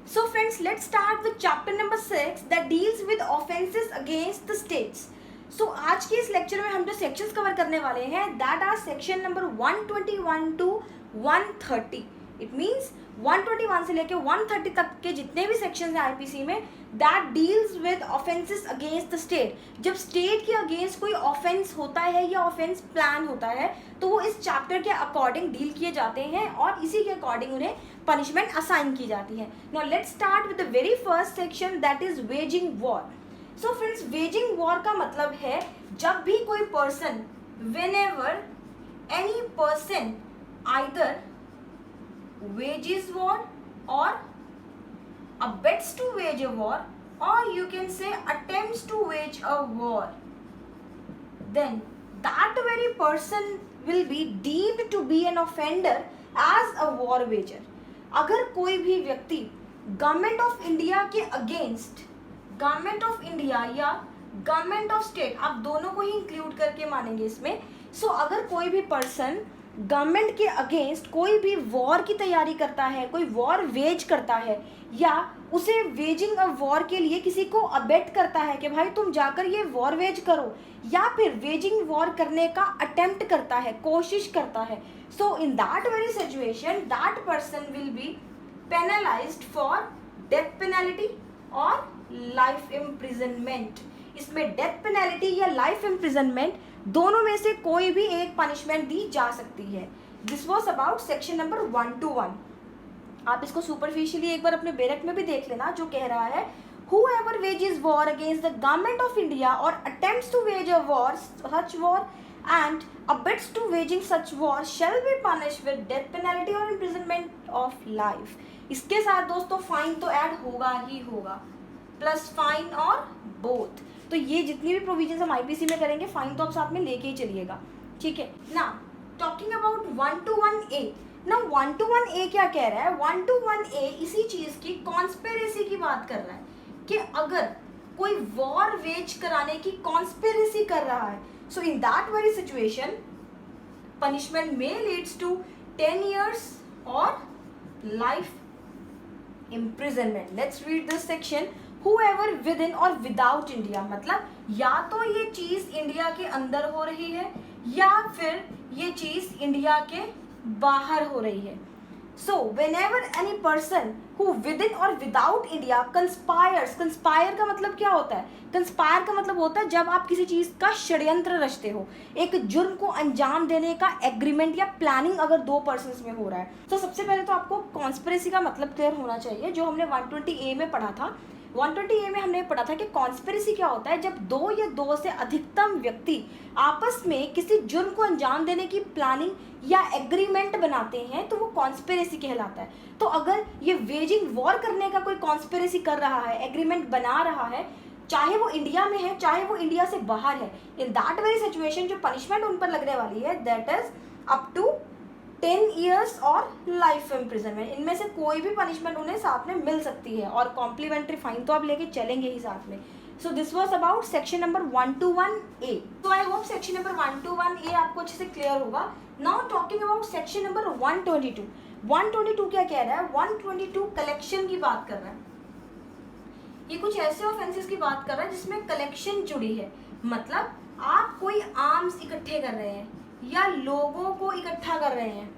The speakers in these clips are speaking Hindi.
So friends, let's start with chapter number 6 that deals with offenses against the states. So आज के इस लेक्चर में हम जो सेक्शंस कवर करने वाले हैं that are section number 121 to 130. It means 121 से लेके 130 तक के जितने भी सेक्शंस हैं आईपीसी में that deals with offenses against the state. जब स्टेट के अगेंस्ट कोई ऑफेंस होता है या ऑफेंस प्लान होता है तो वो इस चैप्टर के अकॉर्डिंग डील किए जाते हैं और इसी के अकॉर्डिंग उन्हें पनिशमेंट असाइन की जाती है. Now let's start with the very first section that is waging war. So friends, waging war का मतलब है जब भी कोई person, whenever any person either wages war or abets to wage a war or you can say attempts to wage a war, then that very person will be deemed to be an offender as a war wager. अगर कोई भी व्यक्ति गवर्नमेंट ऑफ इंडिया के अगेंस्ट, गवर्नमेंट ऑफ इंडिया या गवर्नमेंट ऑफ स्टेट, आप दोनों को ही इंक्लूड करके मानेंगे इसमें. सो अगर कोई भी पर्सन गवर्नमेंट के अगेंस्ट कोई भी वॉर की तैयारी करता है, कोई वॉर वेज करता है या उसे वेजिंग अ वॉर के लिए किसी को अबेट करता है कि भाई तुम जाकर ये वॉर वेज करो, या फिर वेजिंग वॉर करने का अटेम्प्ट करता है, कोशिश करता है, so in that very situation that person will be penalised for death penalty और लाइफ इम्प्रिजनमेंट. इसमें डेथ पेनल्टी या लाइफ इम्प्रिजनमेंट दोनों में से कोई भी एक पनिशमेंट दी जा सकती है. This was about section number 121. आप इसको सुपरफिशियली एक बार अपने बेरक में भी देख लेना जो कह रहा है whoever wages war against the government of India or attempts to wage a war, such war and abets to waging such war shall be punished with death penalty or imprisonment of life. इसके साथ दोस्तों फाइन तो ऐड होगा ही होगा, प्लस फाइन और बोथ. तो ये जितनी भी प्रोविजंस हम आईपीसी में करेंगे फाइन तो आप साथ में लेके ही चलिएगा, ठीक है ना. Talking about 121A. ना 121A क्या कह रहा है? 121A इसी चीज की कॉन्स्पिरेसी की बात कर रहा है कि अगर कोई वॉर वेज कराने की कॉन्स्पिरेसी कर रहा है, so in that very situation punishment may leads to 10 years और life imprisonment. Let's read this section. Whoever within or without India, मतलब या तो ये चीज इंडिया के अंदर हो रही है या फिर ये चीज इंडिया के बाहर हो रही है. So whenever any person who within or without India conspires, conspire का मतलब क्या होता है? conspire का मतलब होता है जब आप किसी चीज़ का षड्यंत्र रचते हो, एक जुर्म को अंजाम देने का एग्रीमेंट या प्लानिंग अगर दो पर्सन्स में हो रहा है. तो सबसे पहले तो आपको कॉन्स्पिरेसी का मतलब क्लियर होना चाहिए जो हमने 120A में पढ़ा था. 120A में हमने पढ़ा था कि कॉन्स्पिरेसी क्या होता है जब दो या दो से अधिकतम व्यक्ति आपस में किसी जुर्म को अंजाम देने की प्लानिंग या एग्रीमेंट बनाते हैं तो वो कॉन्स्पिरेसी कहलाता है. तो अगर ये वेजिंग वॉर करने का कोई कॉन्स्पिरेसी कर रहा है, एग्रीमेंट बना रहा है, चाहे वो इंडिया में है चाहे वो इंडिया से बाहर है, इन दैट वेरी सिचुएशन जो पनिशमेंट उन पर लगने वाली है that is up to 10 years और लाइफ इम्प्रिजनमेंट. इनमें से कोई भी पनिशमेंट उन्हें साथ में मिल सकती है और कॉम्प्लीमेंट्री फाइन तो आप लेके चलेंगे ही साथ में. So this was about section number 121A. तो I hope section number 121A आपको अच्छे से क्लियर होगा. Now talking about section number 122. 122 क्या कह रहा है? 122 कलेक्शन की बात कर रहा है. ये कुछ ऐसे ऑफेंसेस की बात कर रहा है जिसमें कलेक्शन जुड़ी है. मतलब आप कोई आर्म्स इकट्ठे कर रहे हैं या लोगों को इकट्ठा कर रहे हैं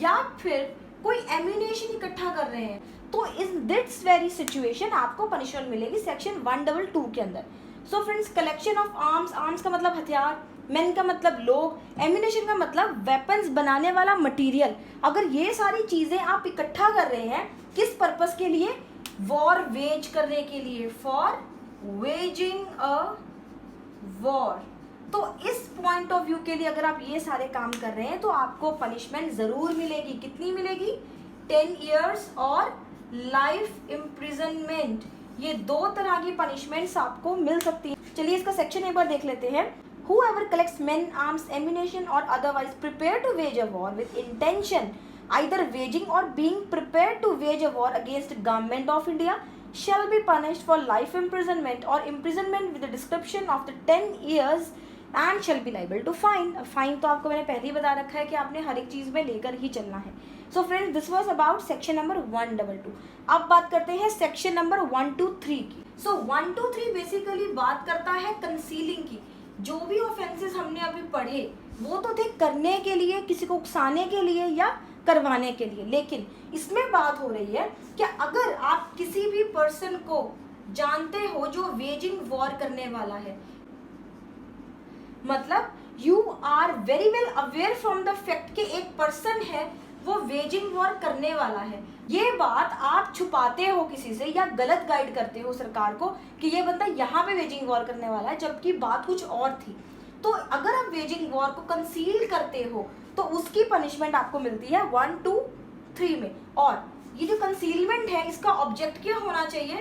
या फिर कोई एम्यूनेशन इकट्ठा कर रहे हैं, तो इन दिस वेरी सिचुएशन आपको पनिशमेंट मिलेगी सेक्शन 122 के अंदर. So friends, collection of arms, arms का मतलब हथियार, मैन का मतलब लोग, एम्यूनेशन का मतलब वेपन्स बनाने वाला मटेरियल. अगर ये सारी चीज़ें आप इकट्ठा कर रहे हैं किस पर्पस के लिए? वॉर वेज करने के लिए, फॉर वेजिंग अ वॉर. तो इस पॉइंट ऑफ व्यू के लिए अगर आप ये सारे काम कर रहे हैं तो आपको पनिशमेंट ज़रूर मिलेगी. कितनी मिलेगी? 10 years और लाइफ इम्प्रिजनमेंट. ये दो तरह की पनिशमेंट्स आपको मिल सकती हैं. चलिए इसका सेक्शन एक बार देख लेते हैं. Whoever collects men, arms, ammunition or otherwise prepare to wage a war with intention, either waging or being prepared to wage a war against government of India shall be punished for life imprisonment or imprisonment with the description of the 10 years and shall be liable to fine. Fine तो आपको मैंने पहले ही बता रखा है कि आपने हर एक चीज़ में लेकर ही चलना है। So friends, this was about section number 122। अब बात करते हैं सेक्शन नंबर 123 की। सो 123 बेसिकली बात करता है कंसीलिंग की। जो भी ऑफेंसेस हमने अभी पढ़े वो तो थे करने के लिए, किसी को उकसाने के लिए या करवाने के लिए, लेकिन इसमें बात हो रही है कि अगर आप किसी भी पर्सन को जानते हो जो वेजिंग वॉर करने वाला है, मतलब you are very well aware from the fact कि एक पर्सन है वो वेजिंग वॉर करने वाला है, ये बात आप छुपाते हो किसी से या गलत गाइड करते हो सरकार को कि ये बंदा यहाँ पे वेजिंग वॉर करने वाला है, जबकि बात कुछ और थी। तो अगर आप वेजिंग वॉर को कंसील करते हो तो उसकी पनिशमेंट आपको मिलती है 1, 2, 3 में। और ये जो कंसीलमेंट है इसका ऑब्जेक्ट क्या होना चाहिए?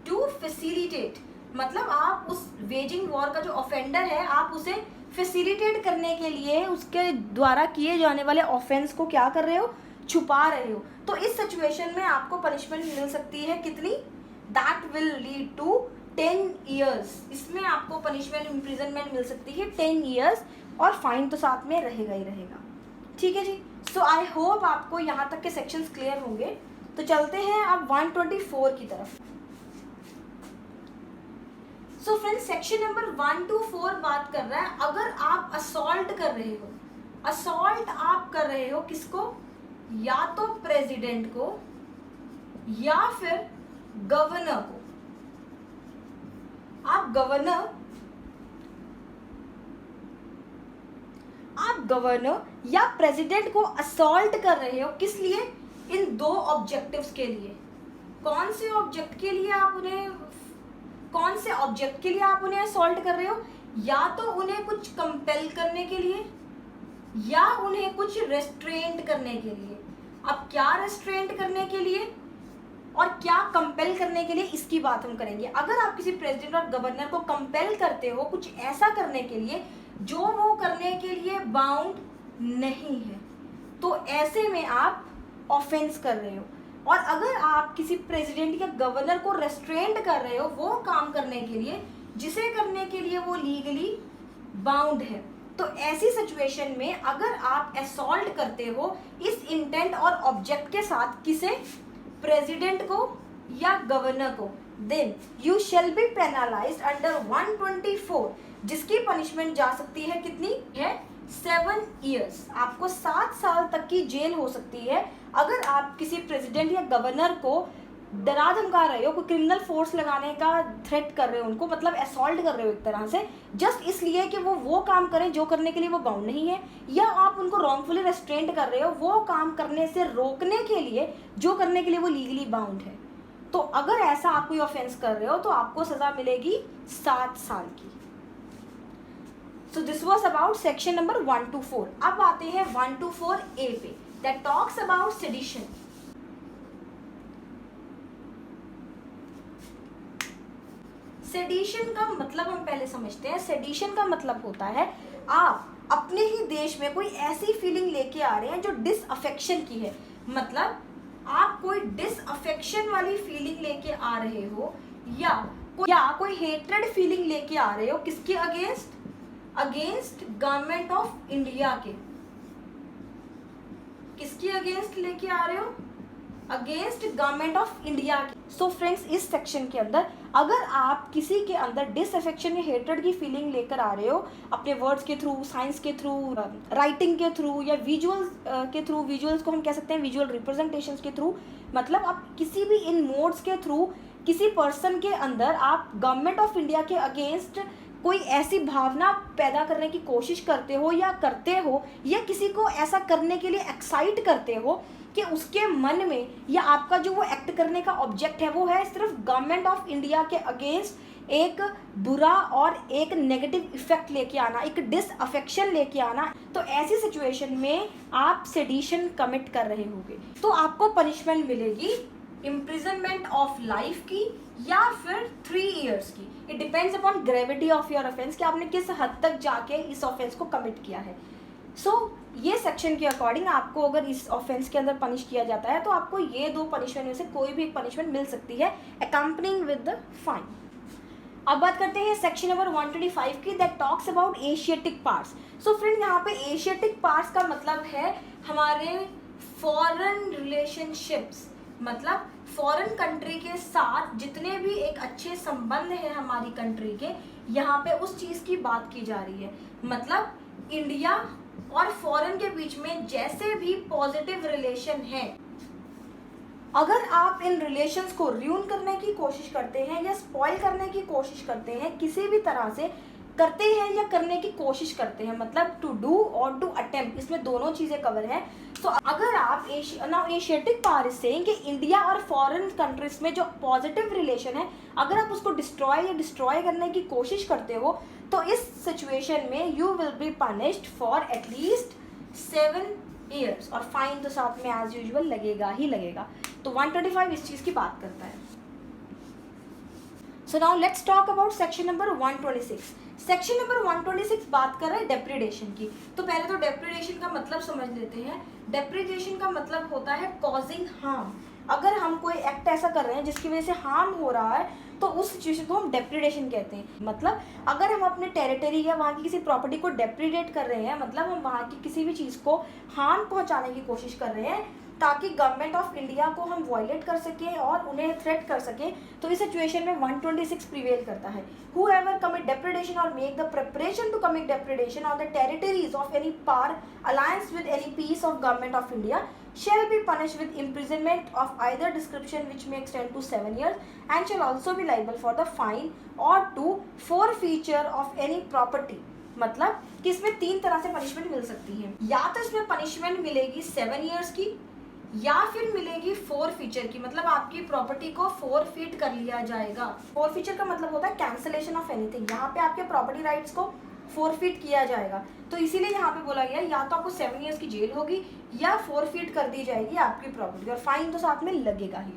टू फैसिलिटेट, मतलब आप उस वेजिंग वॉर का जो ऑफेंडर है आप उसे फैसिलिटेट करने के लिए उसके द्वारा किए जाने वाले ऑफेंस को क्या कर रहे हो? छुपा रहे हो। तो इस सिचुएशन में आपको पनिशमेंट मिल सकती है कितनी? That will lead to 10 years. इसमें आपको पनिशमेंट इम्प्रिजनमेंट मिल सकती है 10 ईयर्स, और फाइन तो साथ में रहेगा ही रहेगा। ठीक है जी। सो आई होप आपको यहाँ तक के सेक्शंस क्लियर होंगे। तो चलते हैं अब 124 की तरफ। सो फ्रेंड्स, सेक्शन नंबर 124 बात कर रहा है अगर आप असॉल्ट कर रहे हो, असॉल्ट आप कर रहे हो किसको? या तो प्रेसिडेंट को या फिर गवर्नर को। आप गवर्नर या प्रेसिडेंट को असॉल्ट कर रहे हो, किस लिए? इन दो ऑब्जेक्टिव्स के लिए। कौन से ऑब्जेक्ट के लिए आप उन्हें असॉल्ट कर रहे हो? या तो उन्हें कुछ कंपेल करने के लिए या उन्हें कुछ रेस्ट्रेंट करने के लिए। अब क्या रेस्ट्रेंट करने के लिए और क्या कंपेल करने के लिए, इसकी बात हम करेंगे। अगर आप किसी प्रेसिडेंट और गवर्नर को कंपेल करते हो कुछ ऐसा करने के लिए जो वो करने के लिए बाउंड नहीं है, तो ऐसे में आप ऑफेंस कर रहे हो। और अगर आप किसी प्रेसिडेंट या गवर्नर को रेस्ट्रेंट कर रहे हो वो काम करने के लिए जिसे करने के लिए वो लीगली बाउंड है, तो ऐसी सिचुएशन में अगर आप असॉल्ट करते हो इस इंटेंट और ऑब्जेक्ट के साथ, किसे? प्रेसिडेंट को या गवर्नर को, then you shall be penalized under 124, जिसकी पनिशमेंट जा सकती है कितनी है? 7 ईयर्स। आपको 7 साल तक की जेल हो सकती है अगर आप किसी प्रेसिडेंट या गवर्नर को डरा धमका रहे हो, कोई क्रिमिनल फोर्स लगाने का थ्रेट कर रहे हो उनको, मतलब असॉल्ट कर रहे हो एक तरह से, जस्ट इसलिए कि वो काम करें जो करने के लिए वो बाउंड नहीं है, या आप उनको रॉन्गफुली रेस्ट्रेंट कर रहे हो वो काम करने से रोकने के लिए जो करने के लिए वो लीगली बाउंड है। तो अगर ऐसा आप कोई ऑफेंस कर रहे हो तो आपको सजा मिलेगी 7 साल की। So this was about section number 124। अब आते हैं 124A पे, that talks about sedition. Sedition का मतलब हम पहले समझते हैं। सेडिशन का मतलब होता है आप अपने ही देश में कोई ऐसी फीलिंग लेके आ रहे हैं जो डिसअफेक्शन की है, मतलब आप कोई डिसअफेक्शन वाली फीलिंग लेके आ रहे हो या कोई हेट्रेड फीलिंग लेके आ रहे हो, किसके against? Against government of India के। किसके अगेंस्ट लेके आ रहे हो? अगेंस्ट गवर्नमेंट ऑफ इंडिया की। सो फ्रेंड्स, इस सेक्शन के अंदर अगर आप किसी के अंदर डिसअफेक्शन या हेट्रेड की फीलिंग लेकर आ रहे हो अपने वर्ड्स के थ्रू, साइंस के थ्रू, राइटिंग के थ्रू या विजुअल्स के थ्रू, विजुअल्स को हम कह सकते हैं विजुअल रिप्रेजेंटेशंस के थ्रू, मतलब आप किसी भी इन मोड्स के थ्रू किसी पर्सन के अंदर आप गवर्नमेंट ऑफ इंडिया के अगेंस्ट कोई ऐसी भावना पैदा करने की कोशिश करते हो या किसी को ऐसा करने के लिए एक्साइट करते हो कि उसके मन में या आपका जो वो एक्ट करने का ऑब्जेक्ट है वो है सिर्फ गवर्नमेंट ऑफ इंडिया के अगेंस्ट एक बुरा और एक नेगेटिव इफेक्ट लेके आना, एक डिसअफेक्शन लेके आना, तो ऐसी सिचुएशन में आप सेडिशन कमिट कर रहे होंगे, तो आपको पनिशमेंट मिलेगी इम्प्रिजनमेंट ऑफ लाइफ की या फिर 3 ईयर्स की। It depends upon gravity of your offence कि आपने किस हद तक जाके इस ऑफेंस को कमिट किया है। ये सेक्शन के अकॉर्डिंग आपको अगर इस ऑफेंस के अंदर पनिश किया जाता है तो आपको ये 2 पनिशमेंट में से कोई भी एक पनिशमेंट मिल सकती है अकम्पनिंग विद द फाइन। अब बात करते हैं सेक्शन नंबर 125 की, that talks about Asiatic parts. So friend यहाँ पे एशियाटिक पार्ट्स का मतलब है हमारे फॉरेन रिलेशनशिप्स, मतलब फॉरेन कंट्री के साथ जितने भी एक अच्छे संबंध है हमारी कंट्री के, यहाँ पे उस चीज़ की बात की जा रही है। मतलब इंडिया और फॉरेन के बीच में जैसे भी पॉजिटिव रिलेशन है, अगर आप इन रिलेशंस को र्यून करने की कोशिश करते हैं या स्पॉइल करने की कोशिश करते हैं, किसी भी तरह से करते हैं या करने की कोशिश करते हैं, मतलब टू डू और टू अटेम्प्ट, इसमें दोनों चीज़ें कवर है। तो अगर आप एशियाटिक पावर इज सेइंग कि इंडिया और फॉरेन कंट्रीज में जो पॉजिटिव रिलेशन है, अगर आप उसको डिस्ट्रॉय करने की कोशिश करते हो, तो इस सिचुएशन में you will be punished for at least 7 years, और फाइन तो साथ में एज यूजुअल लगेगा ही लगेगा। तो 125 इस चीज़ की बात करता है। So now let's talk about section number 126। Section number 126 बात कर रहा है डेप्रिडेशन की। तो पहले तो डेप्रिडेशन का मतलब समझ लेते हैं। डेप्रिडेशन का मतलब होता है कॉजिंग हार्म। अगर हम कोई एक्ट ऐसा कर रहे हैं जिसकी वजह से हार्म हो रहा है, तो उस सिचुएशन को हम डेप्रिडेशन कहते हैं। मतलब अगर हम अपने टेरिटरी या वहाँ की किसी प्रॉपर्टी को डेप्रिडेट कर रहे हैं, मतलब हम वहाँ की किसी भी चीज़ को हार्म पहुँचाने की कोशिश कर रहे हैं ताकि गवर्नमेंट ऑफ इंडिया को हम वायलेट कर सकें और उन्हें थ्रेट कर सकें, तो इस सिचुएशन में 126 प्रिवेल करता है। Whoever commit depredation or make the preparation to commit depredation on the territories of any power alliance with any piece of government of India shall be punished with imprisonment of either description which may extend to 7 years and shall also be liable for the fine or to forfeiture of any property। मतलब कि इसमें 3 तरह से पनिशमेंट मिल सकती है। या तो इसमें पनिशमेंट मिलेगी 7 ईयर्स की, या फिर मिलेगी फोरफीचर की, मतलब आपकी प्रॉपर्टी को फोरफीट कर लिया जाएगा। फोरफीचर का मतलब होता है कैंसलेशन ऑफ एनीथिंग। यहाँ पे आपके प्रॉपर्टी राइट्स को फोरफीट किया जाएगा, तो इसीलिए यहाँ पे बोला गया या तो आपको 7 ईयर्स की जेल होगी या फोरफीट कर दी जाएगी आपकी प्रॉपर्टी, और फाइन तो साथ में लगेगा ही।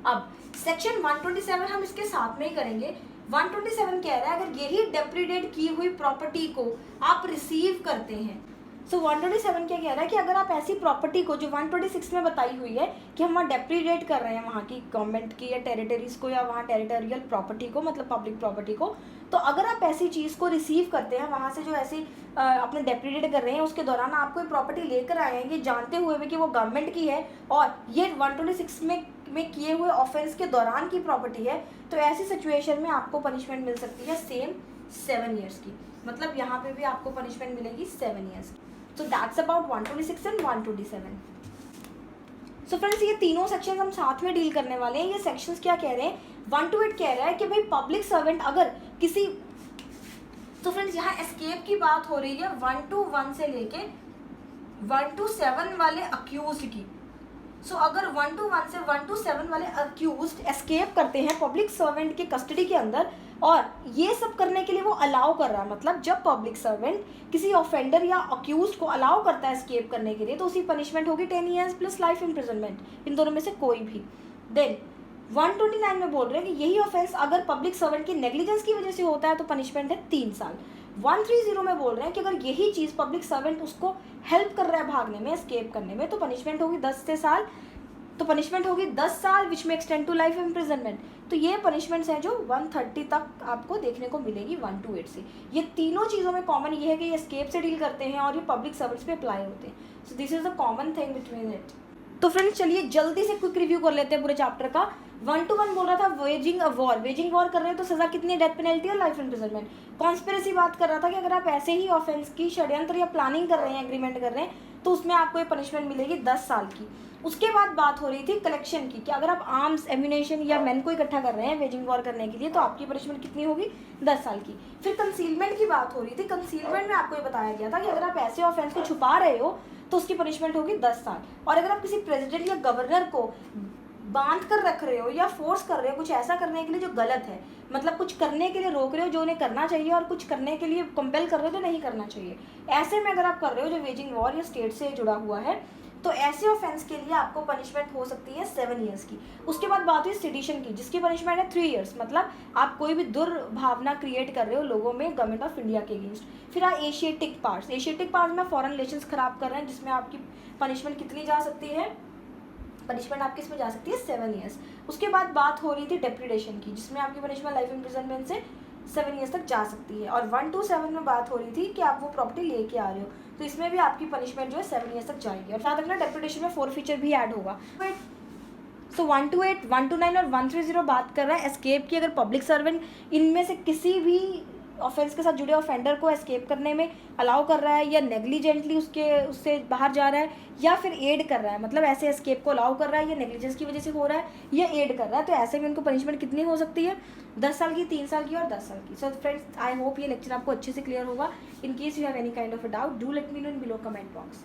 अब सेक्शन 127 हम इसके साथ में ही करेंगे। 127 कह रहा है अगर यही डेप्रिडेट की हुई प्रॉपर्टी को आप रिसीव करते हैं, सो 127 क्या कह रहा है कि अगर आप ऐसी प्रॉपर्टी को जो 126 में बताई हुई है कि हम वहाँ डेप्रिडेट कर रहे हैं वहाँ की गवर्नमेंट की या टेरिटरीज को या वहाँ टेरिटोरियल प्रॉपर्टी को, मतलब पब्लिक प्रॉपर्टी को, तो अगर आप ऐसी चीज़ को रिसीव करते हैं वहाँ से जो ऐसी अपने डेप्रिडेट कर रहे हैं, उसके दौरान आप कोई प्रॉपर्टी लेकर आए हैं ये जानते हुए भी कि वो गवर्नमेंट की है और ये 126 में किए हुए ऑफेंस के दौरान की प्रॉपर्टी है, तो ऐसी सिचुएशन में आपको पनिशमेंट मिल सकती है सेम 7 ईयर्स की। मतलब यहाँ पे भी आपको पनिशमेंट मिलेगी 7 ईयर्स की। So that's about 126 and 127. So friends, ये तीनों सेक्शंस हम साथ में डील करने वाले हैं। ये सेक्शंस क्या कह रहे हैं, 128 कह रहा है कि भाई पब्लिक सर्वेंट अगर किसी, तो फ्रेंड्स यहाँ एस्केप की बात हो रही है 121 से लेके 127 वाले अक्यूज्ड की। सो अगर 121 से 127 वाले अक्यूज्ड एस्केप करते हैं पब्लिक सर्वेंट के कस्टडी के अंदर, और ये सब करने के लिए वो अलाउ कर रहा है, मतलब जब पब्लिक सर्वेंट किसी ऑफेंडर या अक्यूज्ड को अलाउ करता है एस्केप करने के लिए, तो उसकी पनिशमेंट होगी 10 ईयर्स प्लस लाइफ इम्प्रिजनमेंट, इन दोनों में से कोई भी। देन 129 में बोल रहे हैं कि यही ऑफेंस अगर पब्लिक सर्वेंट की नेग्लिजेंस की वजह से होता है तो पनिशमेंट है 3 साल। 130 में बोल रहे हैं कि अगर यही चीज़ पब्लिक सर्वेंट उसको हेल्प कर रहा है भागने में, एस्केप करने में, तो पनिशमेंट होगी 10 साल, तो पनिशमेंट होगी 10 साल विच में एक्सटेंड टू लाइफ इम्प्रिजनमेंट। तो ये पनिशमेंट्स हैं जो 130 तक आपको देखने को मिलेगी 128 से। ये तीनों चीज़ों में कॉमन ये है कि ये एस्केप से डील करते हैं और ये पब्लिक सर्विस पे अप्लाई होते हैं। So this is the common thing between it. तो फ्रेंड्स चलिए जल्दी से क्विक रिव्यू कर लेते हैं पूरे चैप्टर का। 1 to 1 बोल रहा था waging a war, waging war कर रहे हैं तो सजा कितनी, डेथ पेनल्टी और लाइफ इम्प्रिजनमेंट। कॉन्स्पिरेसी बात कर रहा था कि अगर आप ऐसे ही ऑफेंस की षड्यंत्र या प्लानिंग कर रहे हैं, एग्रीमेंट कर रहे हैं, तो उसमें आपको ये पनिशमेंट मिलेगी 10 साल की। उसके बाद बात हो रही थी कलेक्शन की, कि अगर आप आर्म्स, एम्यूनेशन या मैन को इकट्ठा कर रहे हैं वेजिंग वॉर करने के लिए, तो आपकी पनिशमेंट कितनी होगी, 10 साल की। फिर कंसीलमेंट की बात हो रही थी। कंसीलमेंट में आपको ये बताया गया था कि अगर आप ऐसे ऑफेंस को छुपा रहे हो तो उसकी पनिशमेंट होगी 10 साल। और अगर आप किसी प्रेसिडेंट या गवर्नर को बांध कर रख रहे हो या फोर्स कर रहे हो कुछ ऐसा करने के लिए जो गलत है, मतलब कुछ करने के लिए रोक रहे हो जो उन्हें करना चाहिए और कुछ करने के लिए कंपेल कर रहे हो तो नहीं करना चाहिए, ऐसे में अगर आप कर रहे हो जो वेजिंग वॉर या स्टेट से जुड़ा हुआ है, तो ऐसे ऑफेंस के लिए आपको पनिशमेंट हो सकती है 7 ईयर्स की। उसके बाद बात हुई सेडिशन की, जिसकी पनिशमेंट है 3 ईयर्स, मतलब आप कोई भी दुर्भावना क्रिएट कर रहे हो लोगों में गवर्नमेंट ऑफ इंडिया के अगेंस्ट। फिर एशियाटिक पार्ट्स में फॉरेन रिलेशंस खराब कर रहे हैं, जिसमें आपकी पनिशमेंट कितनी जा सकती है, पनिशमेंट आपकी इसमें जा सकती है 7 ईयर्स। उसके बाद बात हो रही थी डेप्रिडेशन की, जिसमें आपकी पनिशमेंट लाइफ इम्प्रिजनमेंट से 7 ईयर्स तक जा सकती है। और 1 to 7 में बात हो रही थी कि आप वो प्रॉपर्टी लेके आ रहे हो, तो इसमें भी आपकी पनिशमेंट जो है 7 ईयर्स तक जाएगी। और साथ रखना डेप्रिडेशन में 4 फीचर भी ऐड होगा। सो 1 to 8, 1 to 9 और 130 बात कर रहा है एस्केप की। अगर पब्लिक सर्वेंट इनमें से किसी भी ऑफेंस के साथ जुड़े ऑफेंडर को एस्केप करने में अलाउ कर रहा है, या नेग्लिजेंटली उससे बाहर जा रहा है, या फिर एड कर रहा है, मतलब ऐसे एस्केप को अलाउ कर रहा है या नेग्लिजेंस की वजह से हो रहा है या एड कर रहा है, तो ऐसे में उनको पनिशमेंट कितनी हो सकती है? 10 साल की, 3 साल की और 10 साल की। सो फ्रेंड्स, आई होप ये लेक्चर आपको अच्छे से क्लियर होगा। In case you have any kind of a doubt, do let me know in below comment box.